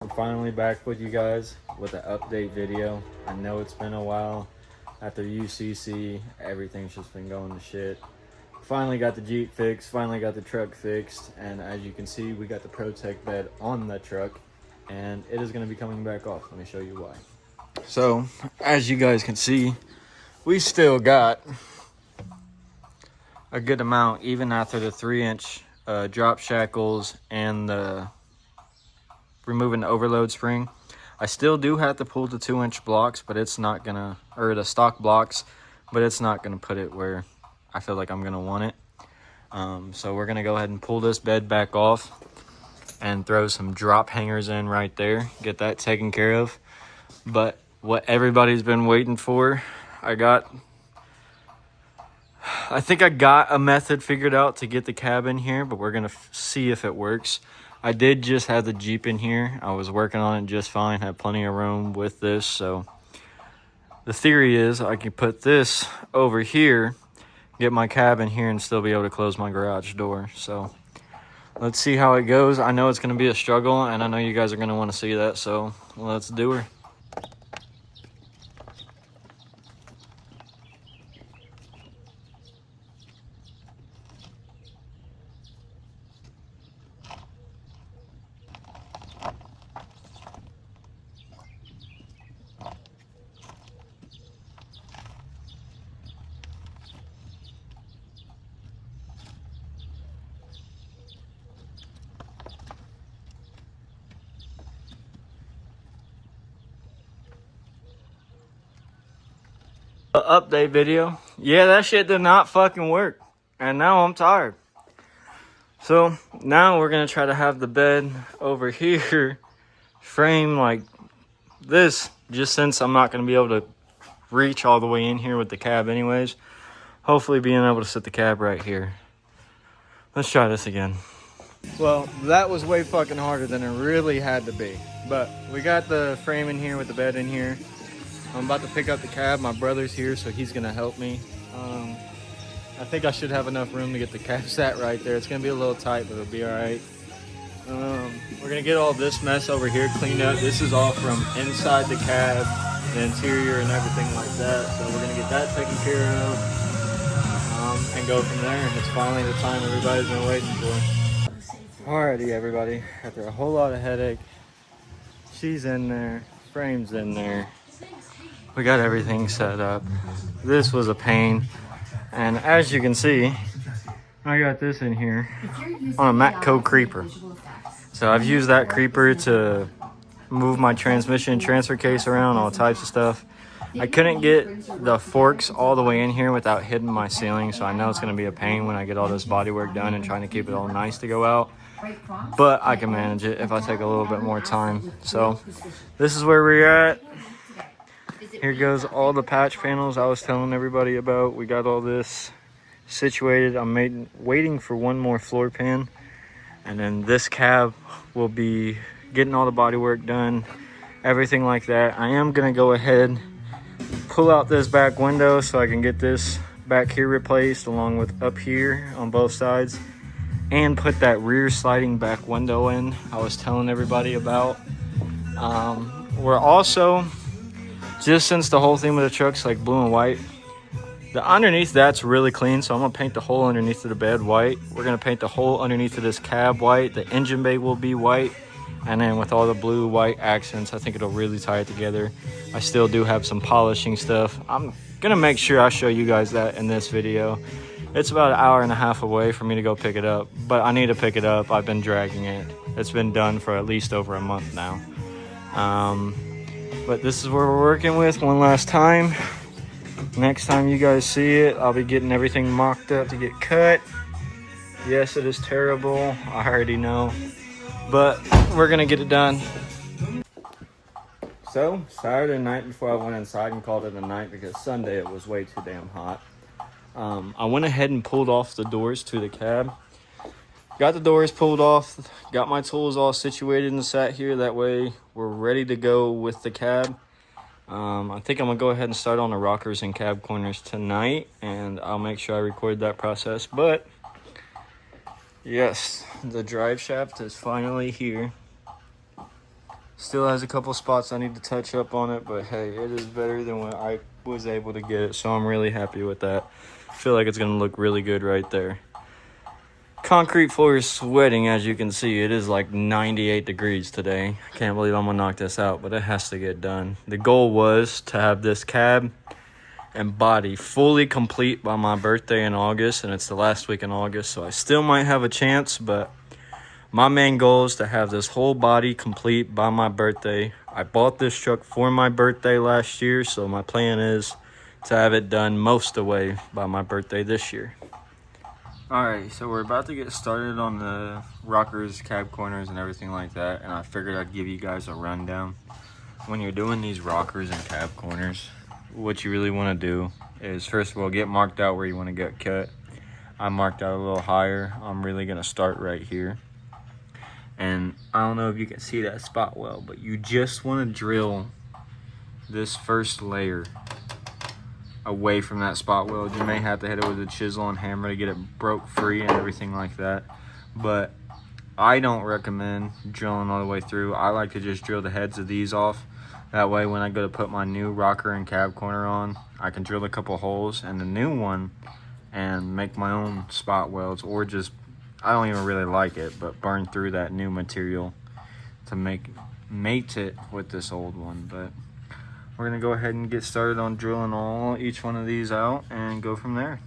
I'm finally back with you guys with an update video. I know it's been a while. After UCC, everything's just been going to shit. Finally got the Jeep fixed, finally got the truck fixed, and as you can see, we got the Protect bed on the truck, and it is going to be coming back off. Let me show you why. So, as you guys can see, we still got a good amount, even after the 3-inch drop shackles and the removing the overload spring. I still do have to pull the 2-inch blocks, but it's not gonna, or the stock blocks, but it's not gonna put it where I feel like I'm gonna want it. So we're gonna go ahead and pull this bed back off and throw some drop hangers in right there, get that taken care of. But what everybody's been waiting for, I think I got a method figured out to get the cab in here, but we're gonna see if it works. I did just have the Jeep in here. I was working on it just fine, had plenty of room with this. So the theory is I can put this over here, get my cab in here, and still be able to close my garage door. So let's see how it goes. I know it's gonna be a struggle, and I know you guys are gonna wanna see that, so let's do her. Update video. Yeah, that shit did not fucking work, and now I'm tired. So now we're gonna try to have the bed over here frame like this, just since I'm not gonna be able to reach all the way in here with the cab anyways. Hopefully being able to sit the cab right here. Let's try this again. Well, that was way fucking harder than it really had to be, but we got the frame in here with the bed in here. I'm about to pick up the cab. My brother's here, so he's gonna help me. I think I should have enough room to get the cab sat right there. It's gonna be a little tight, but it'll be all right. We're gonna get all this mess over here cleaned up. This is all from inside the cab, the interior and everything like that. So we're gonna get that taken care of and go from there. It's finally the time everybody's been waiting for. Alrighty, everybody. After a whole lot of headache, she's in there, frame's in there. We got everything set up. This was a pain. And as you can see, I got this in here on a Matco creeper. So I've used that creeper to move my transmission transfer case around, all types of stuff. I couldn't get the forks all the way in here without hitting my ceiling, so I know it's gonna be a pain when I get all this body work done and trying to keep it all nice to go out. But I can manage it if I take a little bit more time. So this is where we're at. Here goes all the patch panels I was telling everybody about. We got all this situated. I'm waiting for one more floor pan, and then this cab will be getting all the body work done, everything like that. I am gonna go ahead, pull out this back window so I can get this back here replaced along with up here on both sides, and put that rear sliding back window in I was telling everybody about. We're also, just since the whole thing with the truck's like blue and white, the underneath that's really clean, so I'm gonna paint the whole underneath of the bed white. We're gonna paint the whole underneath of this cab white. The engine bay will be white, and then with all the blue white accents, I think it'll really tie it together. I still do have some polishing stuff. I'm gonna make sure I show you guys that in this video. It's about an hour and a half away for me to go pick it up, but I need to pick it up. I've been dragging it. It's been done for at least over a month now. But this is where we're working with one last time. Next time you guys see it, I'll be getting everything mocked up to get cut. Yes, it is terrible. I already know. But we're gonna get it done. So, Saturday night before I went inside and called it a night because Sunday it was way too damn hot. I went ahead and pulled off the doors to the cab. Got the doors pulled off, got my tools all situated and sat here. That way we're ready to go with the cab. I think I'm gonna go ahead and start on the rockers and cab corners tonight, and I'll make sure I record that process. But yes, the drive shaft is finally here. Still has a couple spots I need to touch up on it, but hey, it is better than what I was able to get it, so I'm really happy with that. I feel like it's gonna look really good right there. Concrete floor is sweating, as you can see. It is like 98 degrees today. I can't believe I'm gonna knock this out, but it has to get done. The goal was to have this cab and body fully complete by my birthday in August, and it's the last week in August, so I still might have a chance, but my main goal is to have this whole body complete by my birthday. I bought this truck for my birthday last year, so my plan is to have it done most of the way by my birthday this year. Alright, so we're about to get started on the rockers, cab corners, and everything like that, and I figured I'd give you guys a rundown. When you're doing these rockers and cab corners, what you really want to do is, first of all, get marked out where you want to get cut. I marked out a little higher. I'm really going to start right here. And I don't know if you can see that spot well, but you just want to drill this first layer away from that spot weld. You may have to hit it with a chisel and hammer to get it broke free and everything like that. But I don't recommend drilling all the way through. I like to just drill the heads of these off. That way when I go to put my new rocker and cab corner on, I can drill a couple holes in the new one and make my own spot welds, or just, I don't even really like it, but burn through that new material to mate it with this old one. But we're gonna go ahead and get started on drilling each one of these out and go from there.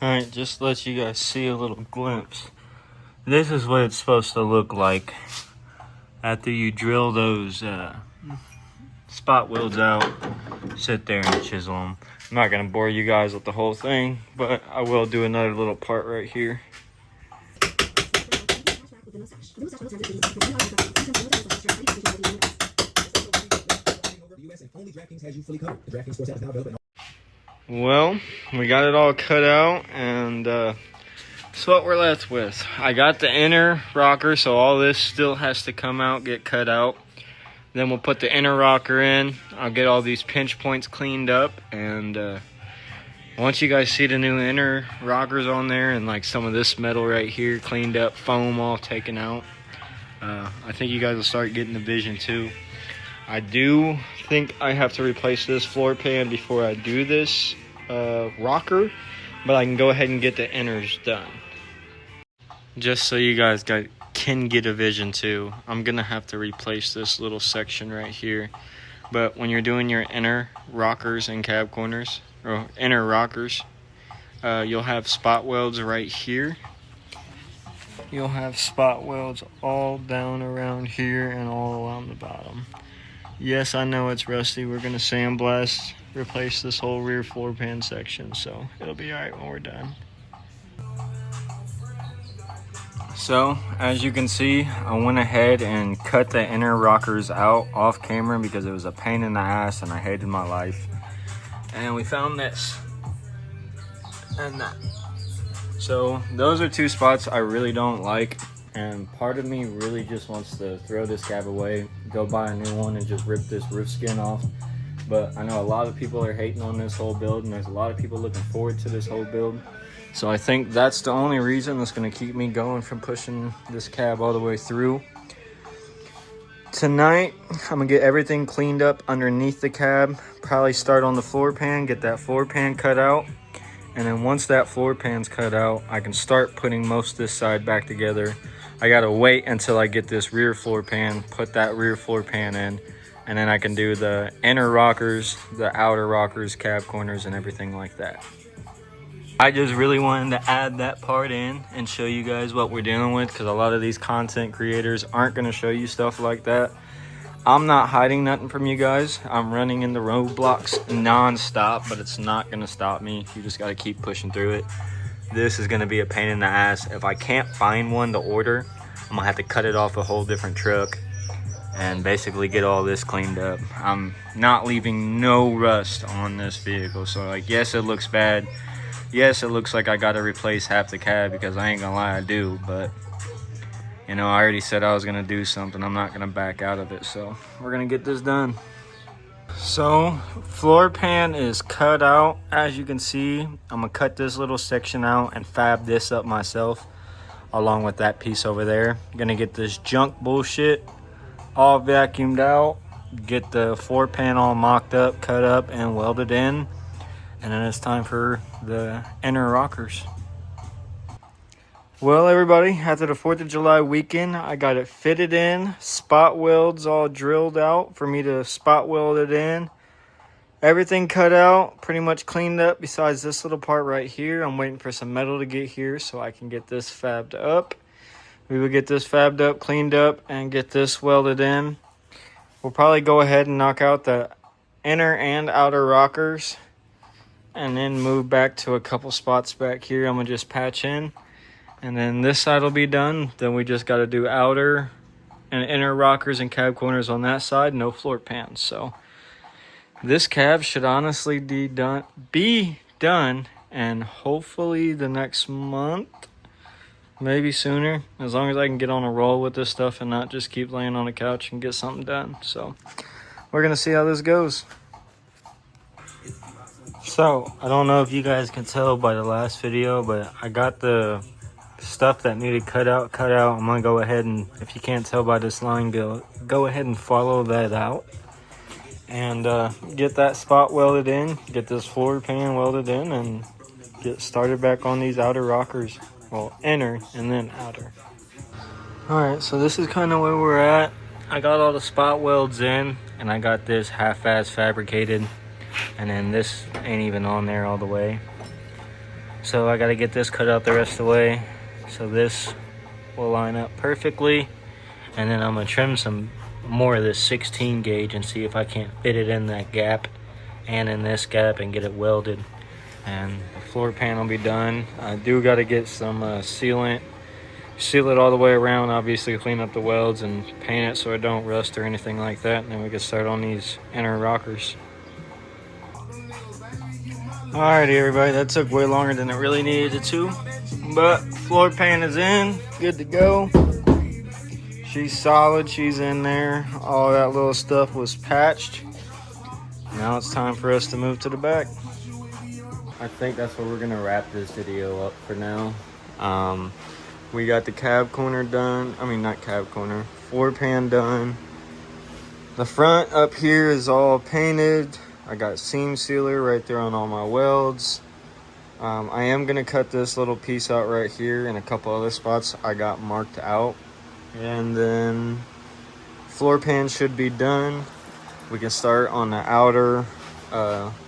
Alright, just to let you guys see a little glimpse. This is what it's supposed to look like after you drill those spot welds out. Sit there and chisel them. I'm not going to bore you guys with the whole thing, but I will do another little part right here. Well, we got it all cut out, and that's what we're left with. I got the inner rocker, so all this still has to come out, get cut out. Then we'll put the inner rocker in. I'll get all these pinch points cleaned up, and once you guys see the new inner rockers on there and like some of this metal right here cleaned up, foam all taken out, I think you guys will start getting the vision too. I do think I have to replace this floor pan before I do this rocker, but I can go ahead and get the inners done. Just so you guys can get a vision too, I'm gonna have to replace this little section right here. But when you're doing your inner rockers and cab corners, or inner rockers, you'll have spot welds right here. You'll have spot welds all down around here and all along the bottom. Yes, I know it's rusty. We're going to sandblast, replace this whole rear floor pan section, so it'll be alright when we're done. So, as you can see, I went ahead and cut the inner rockers out off camera because it was a pain in the ass and I hated my life. And we found this and that. So, those are two spots I really don't like. And part of me really just wants to throw this cab away, go buy a new one and just rip this roof skin off. But I know a lot of people are hating on this whole build, and there's a lot of people looking forward to this whole build. So I think that's the only reason that's going to keep me going from pushing this cab all the way through. Tonight, I'm going to get everything cleaned up underneath the cab. Probably start on the floor pan, get that floor pan cut out. And then once that floor pan's cut out, I can start putting most of this side back together. I gotta wait until I get this rear floor pan, put that rear floor pan in, and then I can do the inner rockers, the outer rockers, cab corners, and everything like that. I just really wanted to add that part in and show you guys what we're dealing with, because a lot of these content creators aren't gonna show you stuff like that. I'm not hiding nothing from you guys. I'm running into roadblocks non-stop, but it's not gonna stop me. You just gotta keep pushing through it. This is gonna be a pain in the ass. If I can't find one to order, I'm gonna have to cut it off a whole different truck and basically get all this cleaned up. I'm not leaving no rust on this vehicle. So like, yes, it looks bad. Yes, it looks like I gotta replace half the cab because I ain't gonna lie, I do, but you know, I already said I was gonna do something. I'm not gonna back out of it, so we're gonna get this done. So, floor pan is cut out. As you can see, I'm gonna cut this little section out and fab this up myself along with that piece over there. Gonna get this junk bullshit all vacuumed out, get the floor pan all mocked up, cut up, and welded in. And then it's time for the inner rockers. Well, everybody, after the 4th of July weekend, I got it fitted in, spot welds all drilled out for me to spot weld it in. Everything cut out, pretty much cleaned up besides this little part right here. I'm waiting for some metal to get here so I can get this fabbed up. We will get this fabbed up, cleaned up, and get this welded in. We'll probably go ahead and knock out the inner and outer rockers and then move back to a couple spots back here. I'm going to just patch in. And then this side will be done. Then we just got to do outer and inner rockers and cab corners on that side. No floor pans. So this cab should honestly be done. And hopefully the next month, maybe sooner. As long as I can get on a roll with this stuff and not just keep laying on the couch and get something done. So we're going to see how this goes. So I don't know if you guys can tell by the last video, but I got the stuff that needed cut out. I'm gonna go ahead and, if you can't tell by this line, go ahead and follow that out and get that spot welded in, get this floor pan welded in, and get started back on these outer rockers. Well, inner and then outer. All right, so this is kind of where we're at. I got all the spot welds in and I got this half-ass fabricated, and then this ain't even on there all the way, so I got to get this cut out the rest of the way. So this will line up perfectly, and then I'm gonna trim some more of this 16 gauge and see if I can't fit it in that gap and in this gap and get it welded. And the floor pan will be done. I do got to get some sealant, seal it all the way around, obviously clean up the welds and paint it so it don't rust or anything like that, and then we can start on these inner rockers. Alrighty, everybody, that took way longer than it really needed it to, but floor pan is in, good to go. She's solid, she's in there. All that little stuff was patched. Now it's time for us to move to the back. I think that's where we're gonna wrap this video up for now. We got the cab corner done. I mean, not cab corner, floor pan done. The front up here is all painted. I got seam sealer right there on all my welds. I am going to cut this little piece out right here, and a couple other spots I got marked out. And then floor pan should be done. We can start on the outer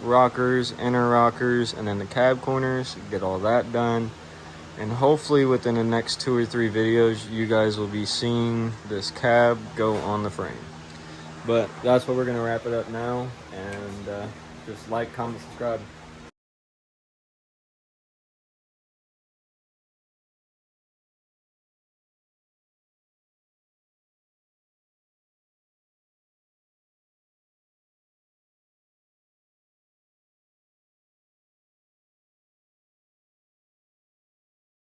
rockers, inner rockers, and then the cab corners. Get all that done. And hopefully within the next 2 or 3 videos, you guys will be seeing this cab go on the frame. But that's what we're going to wrap it up now. And just like, comment, subscribe.